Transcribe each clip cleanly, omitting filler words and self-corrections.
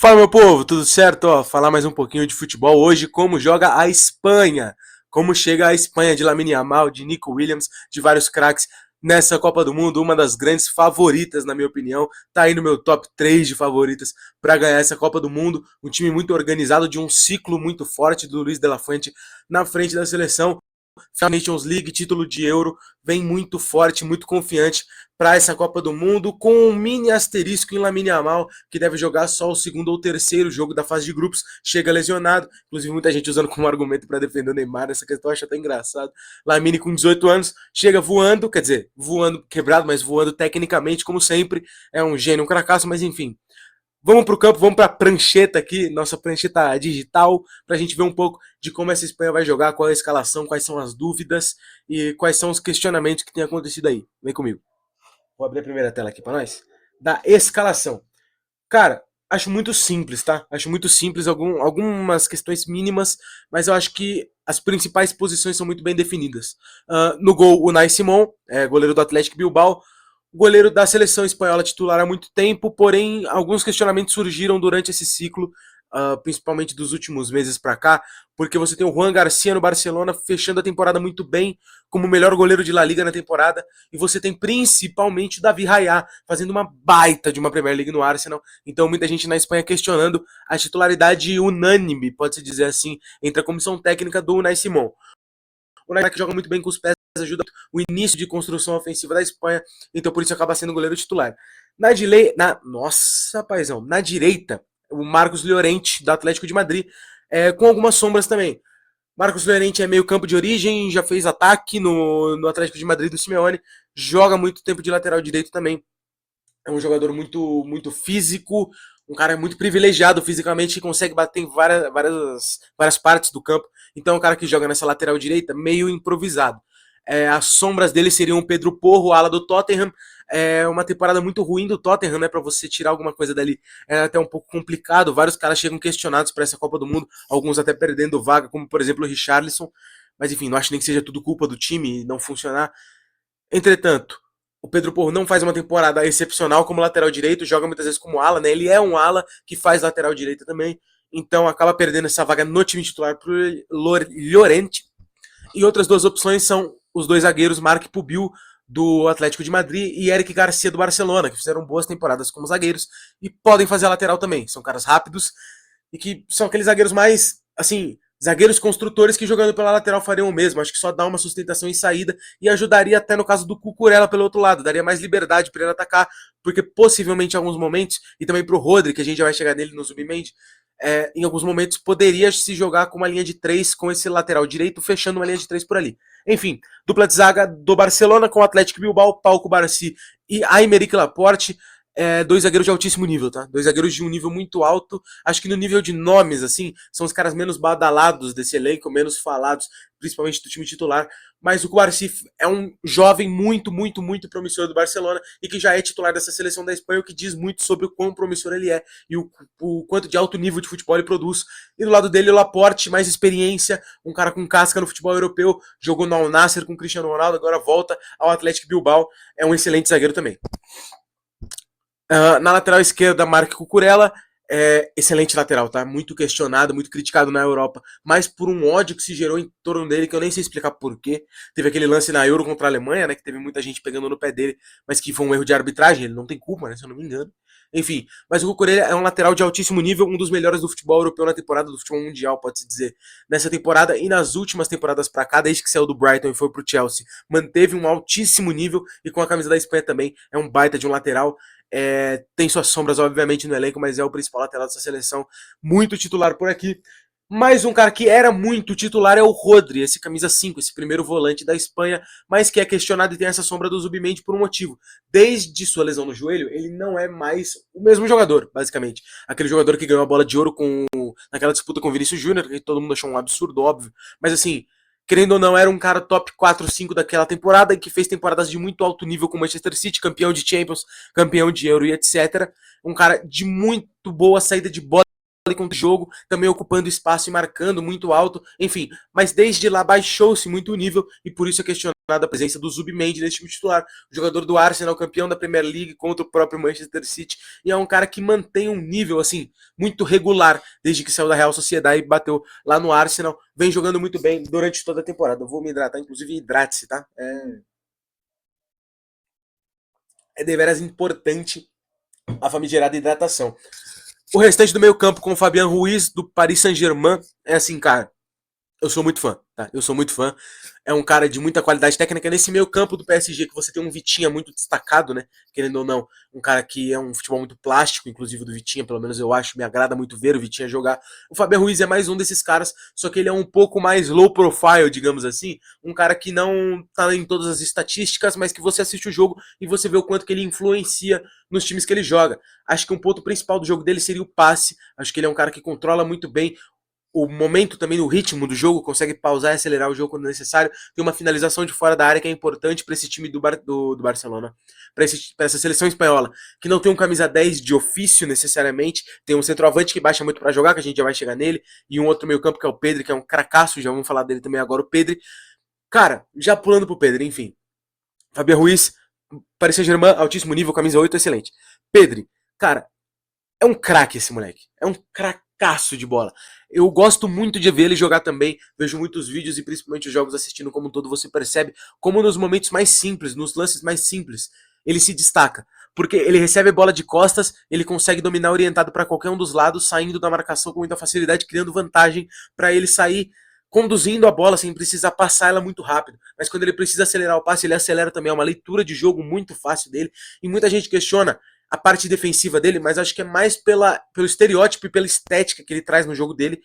Fala, meu povo, tudo certo? Ó, falar mais um pouquinho de futebol hoje, como joga a Espanha, como chega a Espanha de Lamine Yamal, de Nico Williams, de vários craques nessa Copa do Mundo, uma das grandes favoritas, na minha opinião, tá aí no meu top 3 de favoritas para ganhar essa Copa do Mundo, um time muito organizado, de um ciclo muito forte do Luis de la Fuente na frente da seleção. Nations League, título de Euro, vem muito forte, muito confiante para essa Copa do Mundo, com um mini asterisco em Lamine Yamal, que deve jogar só o segundo ou terceiro jogo da fase de grupos, chega lesionado, inclusive muita gente usando como argumento para defender o Neymar, essa questão eu acho até engraçado. Lamine com 18 anos, chega voando, quer dizer, voando quebrado, mas voando tecnicamente, como sempre, é um gênio, um cracaço, mas enfim, vamos para o campo, vamos para a prancheta aqui, nossa prancheta digital, para a gente ver um pouco de como essa Espanha vai jogar, qual é a escalação, quais são as dúvidas e quais são os questionamentos que tem acontecido aí. Vem comigo. Vou abrir a primeira tela aqui para nós. Da escalação. Cara, acho muito simples, tá? Acho muito simples, algumas questões mínimas, mas eu acho que as principais posições são muito bem definidas. No gol, o Unai Simón, goleiro do Atlético Bilbao, goleiro da seleção espanhola titular há muito tempo, porém alguns questionamentos surgiram durante esse ciclo, principalmente dos últimos meses para cá, porque você tem o Juan Garcia no Barcelona fechando a temporada muito bem, como o melhor goleiro de La Liga na temporada, e você tem principalmente o David Raya fazendo uma baita de uma Premier League no Arsenal, então muita gente na Espanha questionando a titularidade unânime, pode-se dizer assim, entre a comissão técnica do Unai Simón. O Unai que joga muito bem com os pés, ajuda o início de construção ofensiva da Espanha, então por isso acaba sendo o goleiro titular. Nossa, paizão, na direita, o Marcos Llorente, do Atlético de Madrid, com algumas sombras também. Marcos Llorente é meio campo de origem, já fez ataque no Atlético de Madrid do Simeone, joga muito tempo de lateral direito também. É um jogador muito físico, um cara muito privilegiado fisicamente, que consegue bater em várias partes do campo. Então é um cara que joga nessa lateral direita meio improvisado. As sombras dele seriam o Pedro Porro, ala do Tottenham. É uma temporada muito ruim do Tottenham, né? Para você tirar alguma coisa dali é até um pouco complicado. Vários caras chegam questionados para essa Copa do Mundo, alguns até perdendo vaga, como por exemplo o Richarlison. Mas enfim, não acho nem que seja tudo culpa do time não funcionar. Entretanto, o Pedro Porro não faz uma temporada excepcional como lateral direito, joga muitas vezes como ala, né? Ele é um ala que faz lateral direita também, então acaba perdendo essa vaga no time titular pro Llorente. E outras duas opções são os dois zagueiros, Marc Pubil, do Atlético de Madrid, e Eric Garcia, do Barcelona, que fizeram boas temporadas como zagueiros e podem fazer a lateral também. São caras rápidos e que são aqueles zagueiros mais, assim, zagueiros construtores que jogando pela lateral fariam o mesmo. Acho que só dá uma sustentação em saída e ajudaria até no caso do Cucurella pelo outro lado, daria mais liberdade para ele atacar, porque possivelmente em alguns momentos, e também pro Rodri, que a gente já vai chegar nele no Zubimendi, em alguns momentos poderia se jogar com uma linha de 3 com esse lateral direito, fechando uma linha de 3 por ali. Enfim, dupla de zaga do Barcelona com o Atlético Bilbao, Pau Cubarsí e Aymeric Laporte. Dois zagueiros de altíssimo nível, tá? Dois zagueiros de um nível muito alto. Acho que no nível de nomes, assim, são os caras menos badalados desse elenco, menos falados, principalmente do time titular. Mas o Cubarsí é um jovem muito promissor do Barcelona e que já é titular dessa seleção da Espanha, o que diz muito sobre o quão promissor ele é e o quanto de alto nível de futebol ele produz. E do lado dele, o Laporte, mais experiência, um cara com casca no futebol europeu, jogou no Al Nassr com o Cristiano Ronaldo, agora volta ao Atlético Bilbao, é um excelente zagueiro também. Na lateral esquerda, Marc Cucurella, excelente lateral, tá? Muito questionado, muito criticado na Europa, mas por um ódio que se gerou em torno dele, que eu nem sei explicar porquê. Teve aquele lance na Euro contra a Alemanha, né? Que teve muita gente pegando no pé dele, mas que foi um erro de arbitragem, ele não tem culpa, né? Se eu não me engano. Enfim, mas o Cucurella é um lateral de altíssimo nível, um dos melhores do futebol europeu na temporada, do futebol mundial, pode-se dizer. Nessa temporada e nas últimas temporadas pra cá, desde que saiu do Brighton e foi pro Chelsea, manteve um altíssimo nível e com a camisa da Espanha também é um baita de um lateral. Tem suas sombras, obviamente, no elenco, mas é o principal lateral dessa seleção, muito titular por aqui. Mais um cara que era muito titular é o Rodri, esse camisa 5, esse primeiro volante da Espanha, mas que é questionado e tem essa sombra do Zubimendi por um motivo. Desde sua lesão no joelho, ele não é mais o mesmo jogador, basicamente. Aquele jogador que ganhou a bola de ouro naquela disputa com o Vinícius Júnior, que todo mundo achou um absurdo, óbvio. Mas assim, querendo ou não, era um cara top 4, 5 daquela temporada e que fez temporadas de muito alto nível com o Manchester City, campeão de Champions, campeão de Euro e etc. Um cara de muito boa saída de bola contra o jogo, também ocupando espaço e marcando muito alto, enfim, mas desde lá baixou-se muito o nível e por isso é questionado a presença do Zubimendi nesse time titular, jogador do Arsenal, campeão da Premier League contra o próprio Manchester City, e é um cara que mantém um nível assim muito regular desde que saiu da Real Sociedade e bateu lá no Arsenal, vem jogando muito bem durante toda a temporada. Eu vou me hidratar, inclusive hidrate-se, tá? É deveras importante a famigerada hidratação. O restante do meio campo com o Fabian Ruiz do Paris Saint-Germain é assim, cara, eu sou muito fã, tá? Eu sou muito fã. É um cara de muita qualidade técnica. Nesse meio campo do PSG, que você tem um Vitinha muito destacado, né? Querendo ou não, um cara que é um futebol muito plástico, inclusive do Vitinha, pelo menos eu acho, me agrada muito ver o Vitinha jogar. O Fabian Ruiz é mais um desses caras, só que ele é um pouco mais low profile, digamos assim. Um cara que não tá em todas as estatísticas, mas que você assiste o jogo e você vê o quanto que ele influencia nos times que ele joga. Acho que um ponto principal do jogo dele seria o passe. Acho que ele é um cara que controla muito bem o momento também, o ritmo do jogo, consegue pausar e acelerar o jogo quando necessário. Tem uma finalização de fora da área que é importante para esse time do Barcelona, para essa seleção espanhola, que não tem um camisa 10 de ofício necessariamente, tem um centroavante que baixa muito para jogar, que a gente já vai chegar nele, e um outro meio campo que é o Pedri, que é um cracaço, já vamos falar dele também agora, o Pedri. Cara, já pulando pro Pedri, enfim. Fabian Ruiz, Paris Saint-Germain, altíssimo nível, camisa 8, excelente. Pedri, cara, é um craque esse moleque. É um cracaço de bola. Eu gosto muito de ver ele jogar também. Vejo muitos vídeos e principalmente os jogos assistindo como um todo. Você percebe como nos momentos mais simples, nos lances mais simples, ele se destaca. Porque ele recebe a bola de costas, ele consegue dominar orientado para qualquer um dos lados, saindo da marcação com muita facilidade, criando vantagem para ele sair conduzindo a bola sem precisar passar ela muito rápido. Mas quando ele precisa acelerar o passe, ele acelera também. É uma leitura de jogo muito fácil dele. E muita gente questiona a parte defensiva dele, mas acho que é mais pelo estereótipo e pela estética que ele traz no jogo dele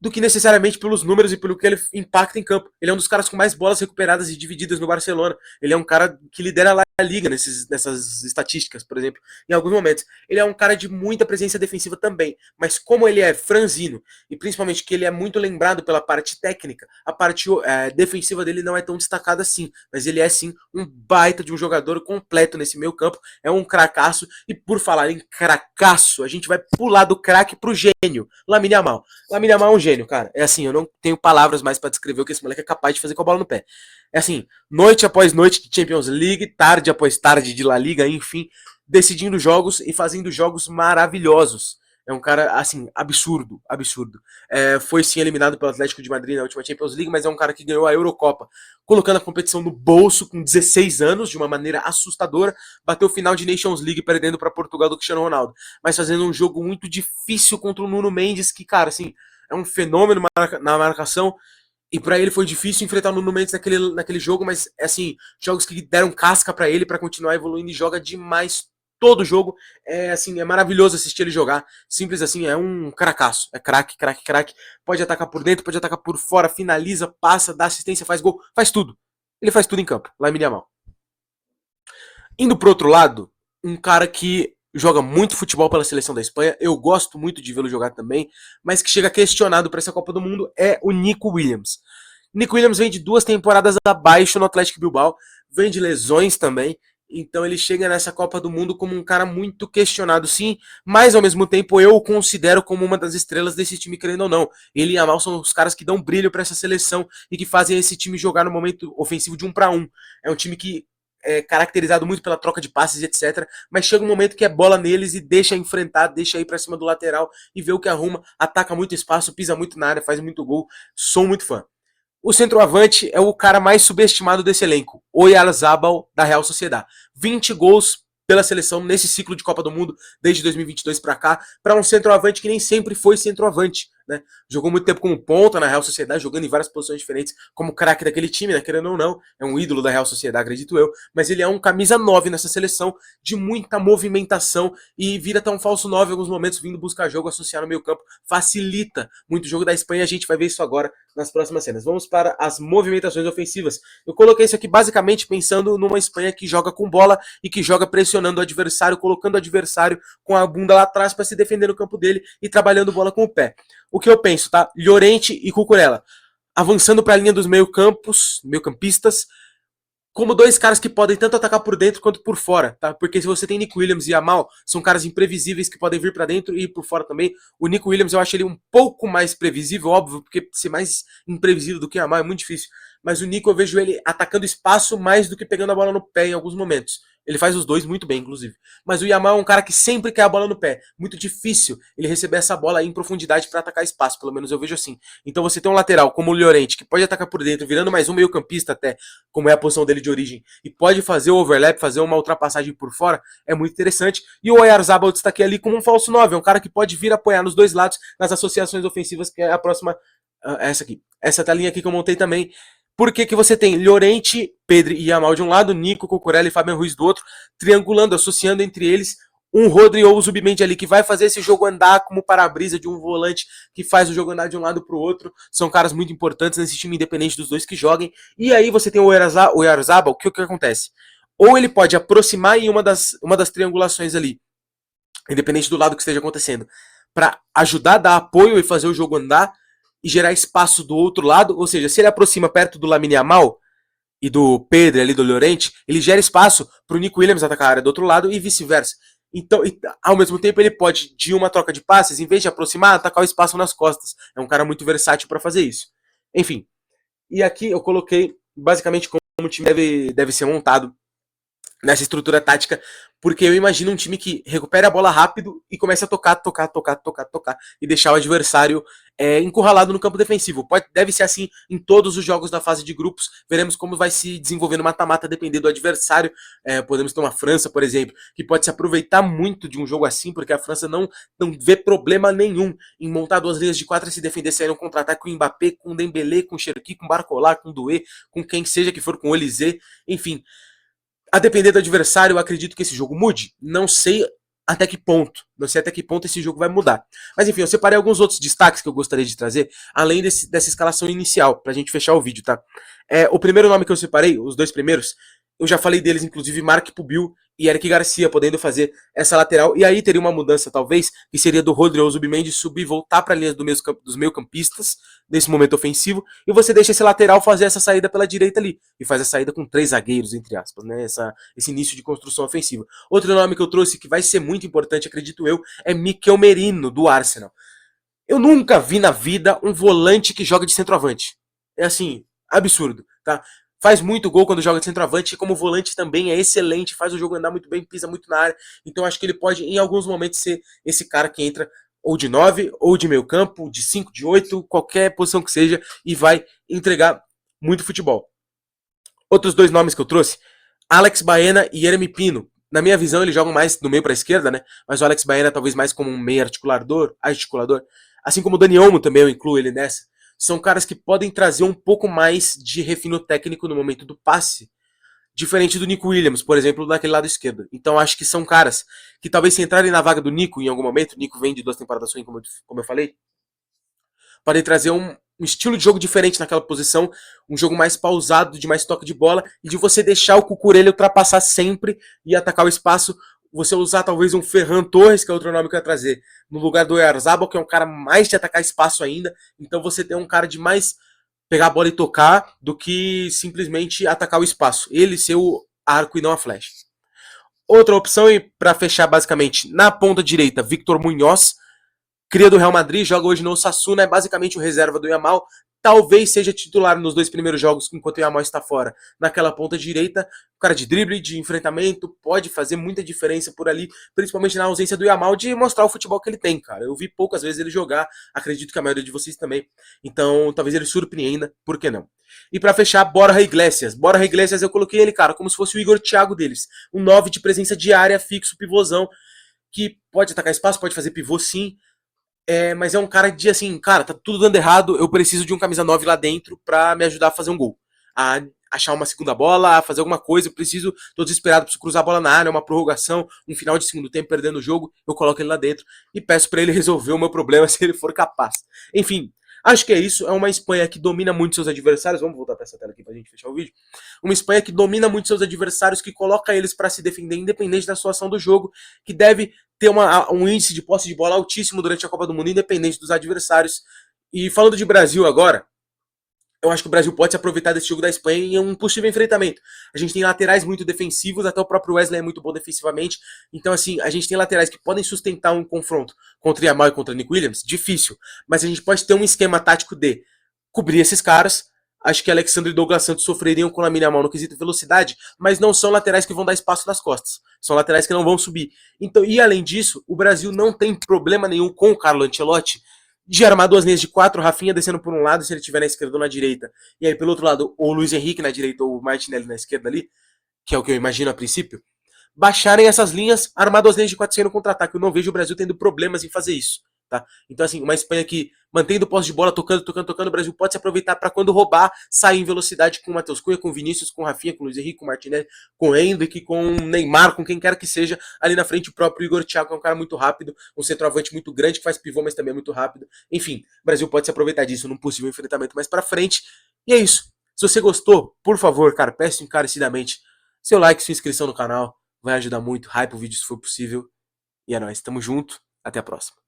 do que necessariamente pelos números e pelo que ele impacta em campo. Ele é um dos caras com mais bolas recuperadas e divididas no Barcelona. Ele é um cara que lidera a liga nessas estatísticas, por exemplo, em alguns momentos. Ele é um cara de muita presença defensiva também, mas como ele é franzino, e principalmente que ele é muito lembrado pela parte técnica, a parte defensiva dele não é tão destacada assim, mas ele é sim um baita de um jogador completo nesse meio campo, é um cracaço, e por falar em cracaço, a gente vai pular do craque pro gênio, Lamine Yamal. Lamine Yamal é um gênio, cara. É assim, eu não tenho palavras mais para descrever o que esse moleque é capaz de fazer com a bola no pé. É assim, noite após noite de Champions League, tarde após tarde de La Liga, enfim, decidindo jogos e fazendo jogos maravilhosos. É um cara, assim, absurdo, absurdo. Foi sim eliminado pelo Atlético de Madrid na última Champions League, mas é um cara que ganhou a Eurocopa, colocando a competição no bolso com 16 anos, de uma maneira assustadora, bateu o final de Nations League perdendo para Portugal do Cristiano Ronaldo, mas fazendo um jogo muito difícil contra o Nuno Mendes, que, cara, assim, é um fenômeno na marcação, e para ele foi difícil enfrentar o Nuno Mendes naquele jogo, mas assim, jogos que deram casca para ele para continuar evoluindo e joga demais todo jogo. É assim, é maravilhoso assistir ele jogar. Simples assim, é um cracaço. É craque, craque, craque. Pode atacar por dentro, pode atacar por fora, finaliza, passa, dá assistência, faz gol, faz tudo. Ele faz tudo em campo. Lamine Yamal. Indo pro outro lado, um cara que joga muito futebol pela seleção da Espanha, eu gosto muito de vê-lo jogar também, mas que chega questionado para essa Copa do Mundo é o Nico Williams. Nico Williams vem de 2 temporadas abaixo no Atlético Bilbao, vem de lesões também, então ele chega nessa Copa do Mundo como um cara muito questionado, sim, mas ao mesmo tempo eu o considero como uma das estrelas desse time, querendo ou não. Ele e Yamal são os caras que dão brilho para essa seleção e que fazem esse time jogar no momento ofensivo de 1 para 1. É um time que caracterizado muito pela troca de passes e etc. Mas chega um momento que é bola neles e deixa enfrentar, deixa ir pra cima do lateral e vê o que arruma, ataca muito espaço, pisa muito na área, faz muito gol. Sou muito fã. O centroavante é o cara mais subestimado desse elenco, Oyarzabal, da Real Sociedade. 20 gols pela seleção nesse ciclo de Copa do Mundo, desde 2022 para cá, para um centroavante que nem sempre foi centroavante. Né? Jogou muito tempo como ponta na Real Sociedade, jogando em várias posições diferentes, como craque daquele time, né? Querendo ou não, é um ídolo da Real Sociedade, acredito eu, mas ele é um camisa 9 nessa seleção, de muita movimentação, e vira até um falso 9 em alguns momentos, vindo buscar jogo, associar no meio campo, facilita muito o jogo da Espanha, a gente vai ver isso agora nas próximas cenas. Vamos para as movimentações ofensivas. Eu coloquei isso aqui basicamente pensando numa Espanha que joga com bola e que joga pressionando o adversário, colocando o adversário com a bunda lá atrás para se defender no campo dele e trabalhando bola com o pé. O que eu penso, tá? Llorente e Cucurella avançando para a linha dos meio-campistas, como dois caras que podem tanto atacar por dentro quanto por fora, tá? Porque se você tem Nico Williams e Yamal, são caras imprevisíveis que podem vir para dentro e ir por fora também. O Nico Williams eu acho ele um pouco mais previsível, óbvio, porque ser mais imprevisível do que o Yamal é muito difícil. Mas o Nico eu vejo ele atacando espaço mais do que pegando a bola no pé em alguns momentos. Ele faz os dois muito bem, inclusive. Mas o Yamal é um cara que sempre quer a bola no pé. Muito difícil ele receber essa bola aí em profundidade para atacar espaço, pelo menos eu vejo assim. Então você tem um lateral como o Llorente, que pode atacar por dentro, virando mais um meio campista até, como é a posição dele de origem, e pode fazer o overlap, fazer uma ultrapassagem por fora, é muito interessante. E o Oyarzabal eu destaquei ali como um falso 9, é um cara que pode vir apoiar nos dois lados, nas associações ofensivas, que é a próxima, essa aqui. Essa telinha aqui que eu montei também. Por que você tem Llorente, Pedro e Yamal de um lado, Nico, Cucurella e Fabian Ruiz do outro, triangulando, associando entre eles um Rodri ou o Zubimendi ali, que vai fazer esse jogo andar como para-brisa de um volante que faz o jogo andar de um lado para o outro. São caras muito importantes nesse time, independente dos dois que joguem. E aí você tem o Oyarzabal, que o que acontece? Ou ele pode aproximar em uma das triangulações ali, independente do lado que esteja acontecendo, para ajudar a dar apoio e fazer o jogo andar e gerar espaço do outro lado. Ou seja, se ele aproxima perto do Lamine Yamal e do Pedro ali, do Llorente, ele gera espaço para o Nico Williams atacar a área do outro lado e vice-versa. Então, ao mesmo tempo, ele pode, de uma troca de passes, em vez de aproximar, atacar o espaço nas costas. É um cara muito versátil para fazer isso. Enfim, e aqui eu coloquei basicamente como o time deve ser montado nessa estrutura tática, porque eu imagino um time que recupere a bola rápido e comece a tocar, e deixar o adversário encurralado no campo defensivo. Deve ser assim em todos os jogos da fase de grupos. Veremos como vai se desenvolver no mata-mata, depender do adversário. Podemos ter uma França, por exemplo, que pode se aproveitar muito de um jogo assim, porque a França não vê problema nenhum em montar duas linhas de quatro e se defender, sair um contra-ataque com o Mbappé, com o Dembélé, com o Cherki, com o Barcola, com o Doué, com quem seja que for, com o Olysée, enfim. A depender do adversário, eu acredito que esse jogo mude. Não sei até que ponto. Não sei até que ponto esse jogo vai mudar. Mas enfim, eu separei alguns outros destaques que eu gostaria de trazer, além dessa escalação inicial, pra gente fechar o vídeo, tá? O primeiro nome que eu separei, os dois primeiros, eu já falei deles, inclusive Mark Pubil e Eric Garcia, podendo fazer essa lateral. E aí teria uma mudança, talvez, que seria do Rodri ou Zubimendi subir, voltar para a linha dos meio-campistas, nesse momento ofensivo, e você deixa esse lateral fazer essa saída pela direita ali. E faz a saída com 3 zagueiros, entre aspas, né? Esse início de construção ofensiva. Outro nome que eu trouxe, que vai ser muito importante, acredito eu, é Mikel Merino, do Arsenal. Eu nunca vi na vida um volante que joga de centroavante. É assim, absurdo, tá? Faz muito gol quando joga de centroavante, e como volante também é excelente, faz o jogo andar muito bem, pisa muito na área. Então acho que ele pode, em alguns momentos, ser esse cara que entra ou de 9, ou de meio campo, de 5, de 8, qualquer posição que seja, e vai entregar muito futebol. Outros dois nomes que eu trouxe, Alex Baena e Yeremi Pino. Na minha visão, eles jogam mais do meio para a esquerda, né? Mas o Alex Baena talvez mais como um meio articulador. Assim como o Dani Olmo também, eu incluo ele nessa. São caras que podem trazer um pouco mais de refino técnico no momento do passe, diferente do Nico Williams, por exemplo, naquele lado esquerdo. Então acho que são caras que talvez se entrarem na vaga do Nico em algum momento, o Nico vem de 2 temporadas ruins, como eu falei, podem trazer um estilo de jogo diferente naquela posição, um jogo mais pausado, de mais toque de bola, e de você deixar o Cucurella ultrapassar sempre e atacar o espaço, você usar talvez um Ferran Torres, que é outro nome que eu ia trazer, no lugar do Oyarzabal, que é um cara mais de atacar espaço ainda, então você tem um cara de mais pegar a bola e tocar, do que simplesmente atacar o espaço, ele ser o arco e não a flecha. Outra opção, e para fechar basicamente, na ponta direita, Victor Munhoz, cria do Real Madrid, joga hoje no Osasuna, é basicamente o reserva do Yamal, talvez seja titular nos 2 primeiros jogos, enquanto o Yamal está fora. Naquela ponta direita, o cara de drible, de enfrentamento, pode fazer muita diferença por ali, principalmente na ausência do Yamal, de mostrar o futebol que ele tem, cara. Eu vi poucas vezes ele jogar, acredito que a maioria de vocês também, então talvez ele surpreenda, por que não? E para fechar, Borja Iglesias. Borja Iglesias eu coloquei ele, cara, como se fosse o Igor Thiago deles, um 9 de presença diária, fixo, pivôzão, que pode atacar espaço, pode fazer pivô sim, mas é um cara de assim, cara, tá tudo dando errado, eu preciso de um camisa 9 lá dentro pra me ajudar a fazer um gol. A achar uma segunda bola, a fazer alguma coisa, eu preciso, tô desesperado, preciso cruzar a bola na área, uma prorrogação, um final de segundo tempo perdendo o jogo, eu coloco ele lá dentro e peço pra ele resolver o meu problema se ele for capaz. Enfim, acho que é isso, é uma Espanha que domina muito seus adversários, vamos voltar pra essa tela aqui pra gente fechar o vídeo. Uma Espanha que domina muito seus adversários, que coloca eles pra se defender independente da situação do jogo, que deve ter um índice de posse de bola altíssimo durante a Copa do Mundo, independente dos adversários. E falando de Brasil agora, eu acho que o Brasil pode se aproveitar desse jogo da Espanha em um possível enfrentamento. A gente tem laterais muito defensivos, até o próprio Wesley é muito bom defensivamente. Então, assim, a gente tem laterais que podem sustentar um confronto contra Yamal e contra Nick Williams, difícil. Mas a gente pode ter um esquema tático de cobrir esses caras. Acho que Alexandre e Douglas Santos sofreriam com a Lamine Yamal no quesito velocidade, mas não são laterais que vão dar espaço nas costas. São laterais que não vão subir. Então, e além disso, o Brasil não tem problema nenhum com o Carlo Ancelotti de armar duas linhas de quatro, Rafinha descendo por um lado, se ele estiver na esquerda ou na direita. E aí, pelo outro lado, o Luiz Henrique na direita ou o Martinelli na esquerda ali, que é o que eu imagino a princípio, baixarem essas linhas, armar duas linhas de quatro saindo contra-ataque. Eu não vejo o Brasil tendo problemas em fazer isso. Tá? Então, assim, uma Espanha que mantendo o posse de bola, tocando, o Brasil pode se aproveitar para quando roubar, sair em velocidade com o Matheus Cunha, com o Vinícius, com o Rafinha, com o Luiz Henrique, com o Martinelli, com o Hendrick, com o Neymar, com quem quer que seja. Ali na frente, o próprio Igor Thiago, que é um cara muito rápido, um centroavante muito grande, que faz pivô, mas também é muito rápido. Enfim, o Brasil pode se aproveitar disso num possível enfrentamento mais para frente. E é isso. Se você gostou, por favor, cara, peço encarecidamente seu like, sua inscrição no canal. Vai ajudar muito. Hype o vídeo se for possível. E é nóis. Tamo junto. Até a próxima.